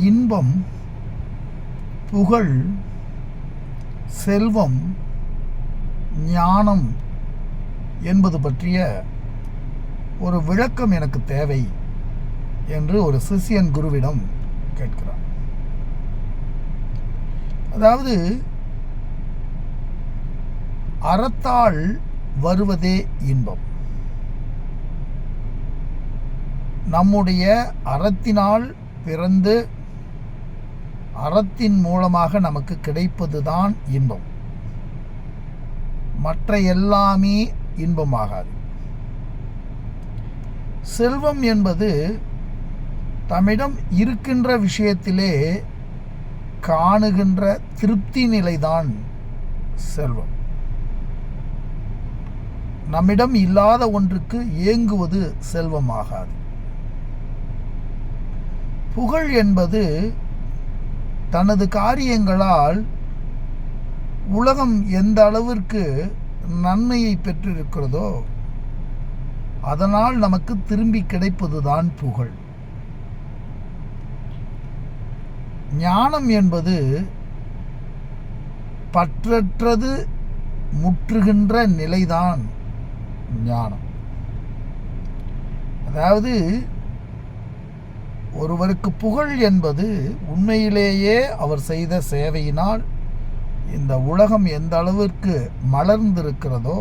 இன்பம், புகழ், செல்வம், ஞானம் என்பது பற்றிய ஒரு விளக்கம் எனக்கு தேவை என்று ஒரு சிஷ்யன் குருவிடம் கேட்கிறான். அதாவது அறத்தால் வருவதே இன்பம். நம்முடைய அறத்தினால் பிறந்து அறத்தின் மூலமாக நமக்கு கிடைப்பதுதான் இன்பம். மற்ற எல்லாமே இன்பமாகாது. செல்வம் என்பது தம்மிடம் இருக்கின்ற விஷயத்திலே காணுகின்ற திருப்தி நிலைதான் செல்வம். நம்மிடம் இல்லாத ஒன்றுக்கு ஏங்குவது செல்வமாகாது. புகழ் என்பது தனது காரியங்களால் உலகம் எந்த அளவிற்கு நன்மையை பெற்றிருக்கிறதோ அதனால் நமக்கு திரும்பி கிடைப்பதுதான் புகழ். ஞானம் என்பது பற்றற்றது முற்றுகின்ற நிலைதான் ஞானம். அதாவது ஒருவருக்கு புகழ் என்பது உண்மையிலேயே அவர் செய்த சேவையினால் இந்த உலகம் எந்த அளவிற்கு மலர்ந்திருக்கிறதோ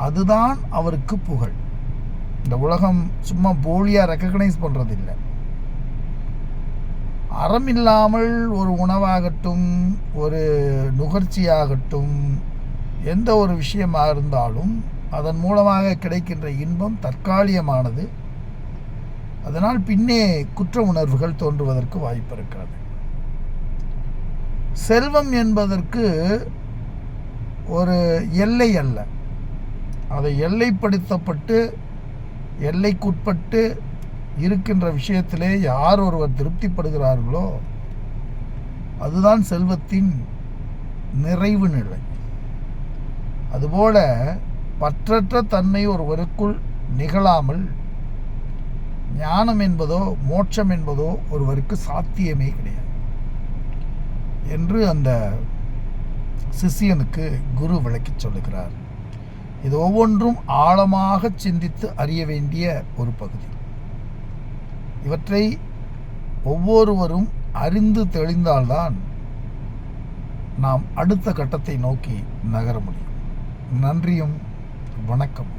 அதுதான் அவருக்கு புகழ். இந்த உலகம் சும்மா போலியாக ரெக்கக்னைஸ் பண்ணுறதில்லை. அறம் இல்லாமல் ஒரு உணவாகட்டும், ஒரு நுகர்ச்சியாகட்டும், எந்த ஒரு விஷயமாக இருந்தாலும் அதன் மூலமாக கிடைக்கின்ற இன்பம் தற்காலிகமானது. அதனால் பின்னே குற்ற உணர்வுகள் தோன்றுவதற்கு வாய்ப்பு இருக்கிறது. செல்வம் என்பதற்கு ஒரு எல்லை அல்ல. அதை எல்லைப்படுத்தப்பட்டு எல்லைக்குட்பட்டு இருக்கின்ற விஷயத்திலே யார் ஒருவர் திருப்திப்படுகிறார்களோ அதுதான் செல்வத்தின் நிறைவு நிலை. அதுபோல பற்றற்ற தன்மை ஒருவருக்குள் நிகழாமல் ஞானம் என்பதோ மோட்சம் என்பதோ ஒருவருக்கு சாத்தியமே கிடையாது என்று அந்த சிஷ்யனுக்கு குரு விளக்கி சொல்லுகிறார். இது ஒவ்வொன்றும் ஆழமாக சிந்தித்து அறிய வேண்டிய ஒரு பகுதி. இவற்றை ஒவ்வொருவரும் அறிந்து தெளிந்தால்தான் நாம் அடுத்த கட்டத்தை நோக்கி நகர முடியும். நன்றியும் வணக்கம்.